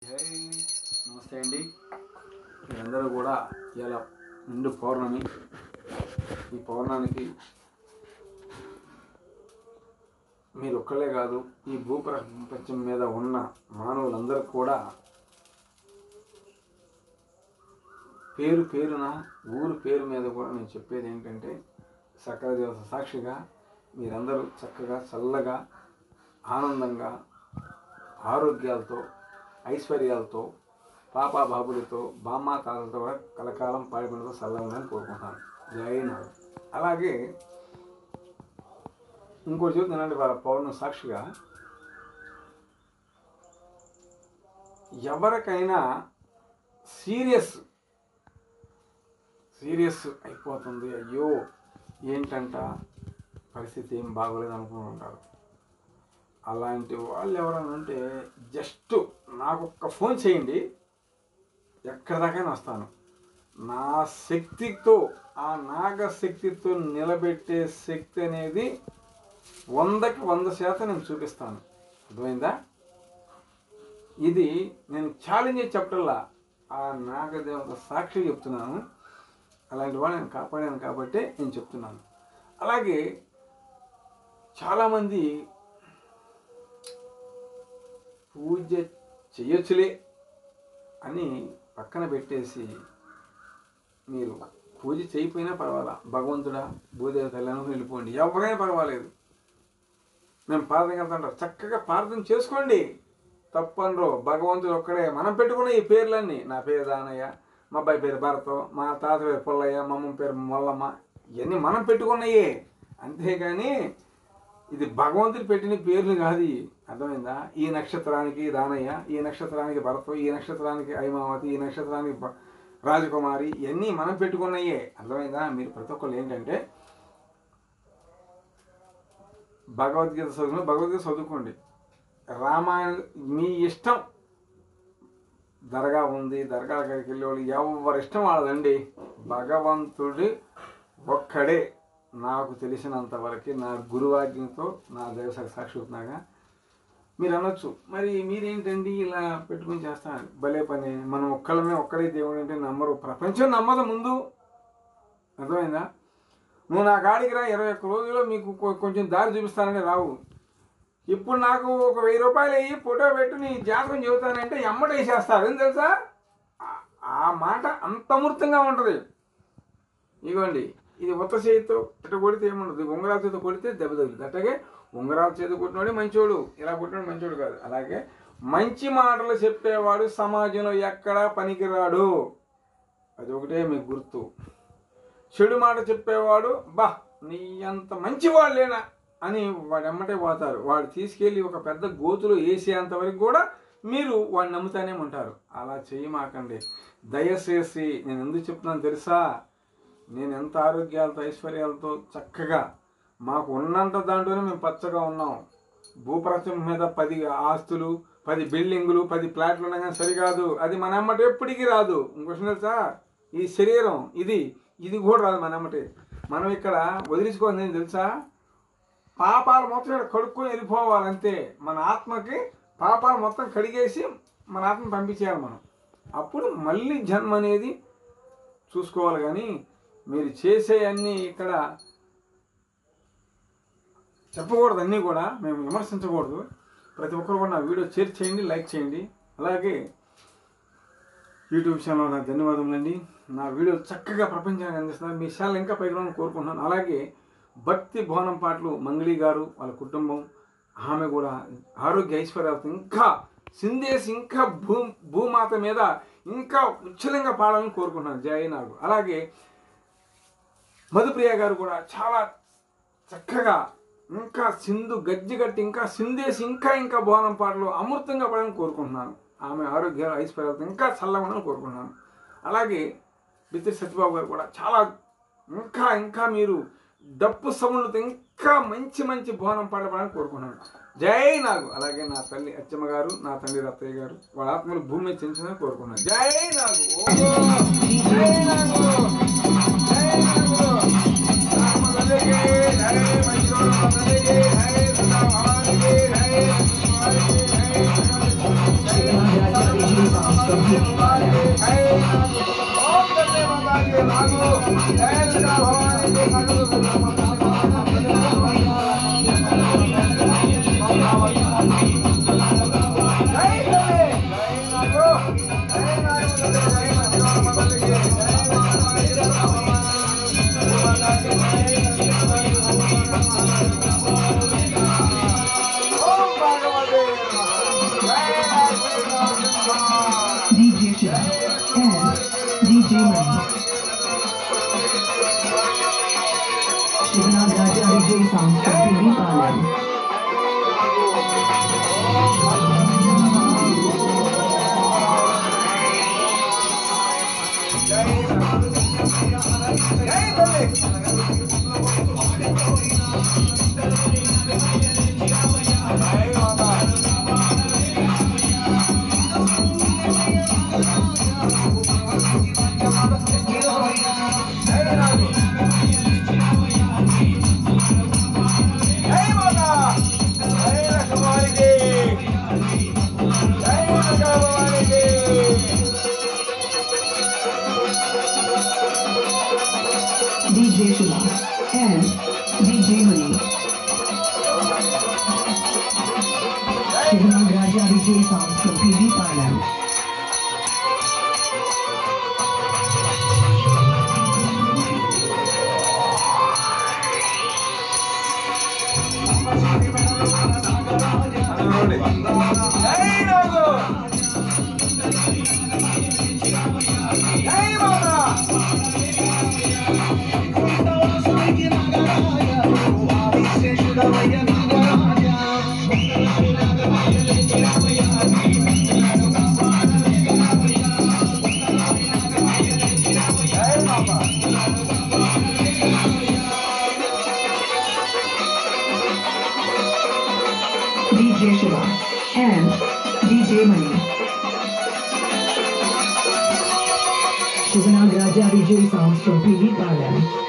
జై నమస్తే అండి. మీరందరూ కూడా ఇలా నిండు పౌర్ణమి. ఈ పౌర్ణానికి మీరు ఒక్కళ్ళే కాదు, ఈ భూప్రపంచం మీద ఉన్న మానవులందరూ కూడా పేరు పేరున ఊరు పేరు మీద కూడా నేను చెప్పేది ఏంటంటే, సకల దేవత సాక్షిగా మీరందరూ చక్కగా చల్లగా ఆనందంగా ఆరోగ్యాలతో ఐశ్వర్యాలతో పాపాబాబులతో బామ్మాతాలతో కూడా కలకాలం పాడిపడితో చల్లగా కోరుకుంటాను. జై నాడు. అలాగే ఇంకోటి చెబుతున్నానండి, వాళ్ళ పౌర్ణ సాక్షిగా ఎవరికైనా సీరియస్ అయిపోతుంది, అయ్యో ఏంటంట పరిస్థితి ఏం బాగోలేదు అనుకుంటుంటారు. అలాంటి వాళ్ళు ఎవరైనా ఉంటే జస్ట్ నాకు ఒక్క ఫోన్ చేయండి, ఎక్కడి దాకా వస్తాను. నా శక్తితో, ఆ నాగశక్తితో నిలబెట్టే శక్తి అనేది 100కి 100% నేను చూపిస్తాను. అర్థమైందా? ఇది నేను ఛాలెంజ్ చేసి చెప్పటల్లా, ఆ నాగదేవత సాక్షి చెప్తున్నాను. అలాంటి వాళ్ళు నేను కాపాడాను కాబట్టి నేను చెప్తున్నాను. అలాగే చాలామంది పూజ చెయ్యొచ్చులే అని పక్కన పెట్టేసి, మీరు పూజ చేయకపోయినా పర్వాలా, భగవంతుడా భూదేవ తల్లిని వెళ్ళిపోండి, ఎవరైనా పర్వాలేదు, మేము ప్రార్థన వెళ్తుంటారు, చక్కగా ప్రార్థన చేసుకోండి, తప్పనరు. భగవంతుడు ఒక్కడే. మనం పెట్టుకున్న ఈ పేర్లన్నీ, నా పేరు దానయ్య, మా అబ్బాయి పేరు భరతం, మా తాత పేరు పుల్లయ్య, మా అమ్మ పేరు మొల్లమ్మ, ఇవన్నీ మనం పెట్టుకున్నాయే. అంతేగాని ఇది భగవంతుడు పెట్టిన పేర్లు కాదు. అర్థమైందా? ఈ నక్షత్రానికి దానయ్య, ఈ నక్షత్రానికి భరతం, ఈ నక్షత్రానికి ఐమావతి, ఈ నక్షత్రానికి రాజకుమారి, ఇవన్నీ మనం పెట్టుకున్నాయే. అర్థమైందా? మీరు ప్రతి ఒక్కళ్ళు ఏంటంటే భగవద్గీత చదువుకోండి, రామాయణం మీ ఇష్టం. దర్గా ఉంది, దర్గా దగ్గరికి వెళ్ళేవాళ్ళు ఎవరి ఇష్టం వాళ్ళదండి. భగవంతుడు ఒక్కడే. నాకు తెలిసినంత వరకు నా గురువాజ్ఞతో నా దేవసాకి సాక్షి అవుతున్నాగా. మీరు అనొచ్చు, మరి మీరేంటండి ఇలా పెట్టుకుని చేస్తాను, భలే పని, మనం ఒక్కడే దేవుడు అంటే నమ్మరు, ప్రపంచం నమ్మదు ముందు. అర్థమైందా? నువ్వు నా కాడికి రా, 21 రోజుల్లో మీకు కొంచెం దారి చూపిస్తానని రావు. ఇప్పుడు నాకు ఒక 1000 రూపాయలు అయ్యి ఫోటో పెట్టి నీ జాతకం చెబుతానంటే ఎమ్మట వేసేస్తారు. ఏం తెలుసా? ఆ మాట అంత అమృతంగా ఉంటుంది. ఇగోండి, ఇది ఉత్త చేతితో ఇట్లా కొడితే ఏముండదు, ఉంగరాల చేతితో కొడితే దెబ్బ తగులుతుంది. అట్లాగే ఉంగరాల చేతి కొట్టినోడే మంచోడు, ఇలా కొట్టినోడు మంచోడు కాదు. అలాగే మంచి మాటలు చెప్పేవాడు సమాజంలో ఎక్కడా పనికిరాడు, అది ఒకటే మీకు గుర్తు. చెడు మాట చెప్పేవాడు, బా నీ అంత మంచివాళ్ళేనా అని వాడు ఎమ్మటే పోతారు. వాడు తీసుకెళ్ళి ఒక పెద్ద గోతులో వేసేంత వరకు కూడా మీరు వాడిని నమ్ముతానే ఉంటారు. అలా చేయమాకండి దయచేసి. నేను ఎందుకు చెప్తున్నాను తెలుసా? నేను ఎంత ఆరోగ్యాలతో ఐశ్వర్యాలతో చక్కగా మాకు ఉన్నంత దాంట్లోనే మేము పచ్చగా ఉన్నాం. భూప్రపంచం మీద 10 ఆస్తులు, 10 బిల్డింగులు, 10 ప్లాట్లు ఉన్నా కానీ సరికాదు. అది మన అమ్మట ఎప్పటికీ రాదు. ఇంకొక తెలుసా? ఈ శరీరం ఇది కూడా రాదు మన అమ్మటే. మనం ఇక్కడ వదిలించుకోవాలి. నేను తెలుసా? పాపాలు మొత్తం ఇక్కడ కడుక్కొని వెళ్ళిపోవాలంతే. మన ఆత్మకి పాపాలు మొత్తం కడిగేసి మన ఆత్మను పంపించేయాలి మనం. అప్పుడు మళ్ళీ జన్మ అనేది చూసుకోవాలి. కానీ మీరు చేసే అన్నీ ఇక్కడ చెప్పకూడదు, అన్నీ కూడా మేము విమర్శించకూడదు. ప్రతి ఒక్కరు కూడా నా వీడియో షేర్ చేయండి, లైక్ చేయండి. అలాగే యూట్యూబ్ ఛానల్ నాకు ధన్యవాదములండి. నా వీడియో చక్కగా ప్రపంచానికి అందిస్తున్నారు. మీ ఛానల్ ఇంకా పైకి రావాలని కోరుకుంటున్నాను. అలాగే భక్తి భవనం పాటలు మంగళి గారు వాళ్ళ కుటుంబం, ఆమె కూడా ఆరోగ్య ఐశ్వర్యాలతో ఇంకా సిందేసి ఇంకా భూమాత మీద ఇంకా ఉచ్చలంగా పాడాలని కోరుకుంటున్నాను. జై నాగు. అలాగే మధుప్రియ గారు కూడా చాలా చక్కగా ఇంకా సింధు గజ్జిగట్టి ఇంకా సిందేసి ఇంకా భవనం పాటలు అమృతంగా పాడాలని కోరుకుంటున్నాను. ఆమె ఆరోగ్య ఐశ్వర్యాలతో ఇంకా చల్లగా ఉండాలని కోరుకుంటున్నాను. అలాగే బిత్తిరి సత్యబాబు గారు కూడా చాలా ఇంకా మీరు డప్పు సౌండ్లతో ఇంకా మంచి భవనం పాడని కోరుకున్నాను. జై నాగు. అలాగే నా తల్లి అచ్చమ్మ గారు, నా తండ్రి రత్తయ్య గారు, వాళ్ళ ఆత్మలు భూమి మీద చెంచుదని కోరుకున్నాను. జై నాగు. జై నాగు. జై నాగు. from Beauty Parlour. DJ Shiva and DJ Mani. Shivanath Raja DJ Sounds from Beauty Parlour. DJ Shiva and DJ Mani. Shivanath Raja DJ Sounds from Beauty Parlour. DJ Shiva and DJ Mani. Shivanath Raja DJ Sounds from Beauty Parlour.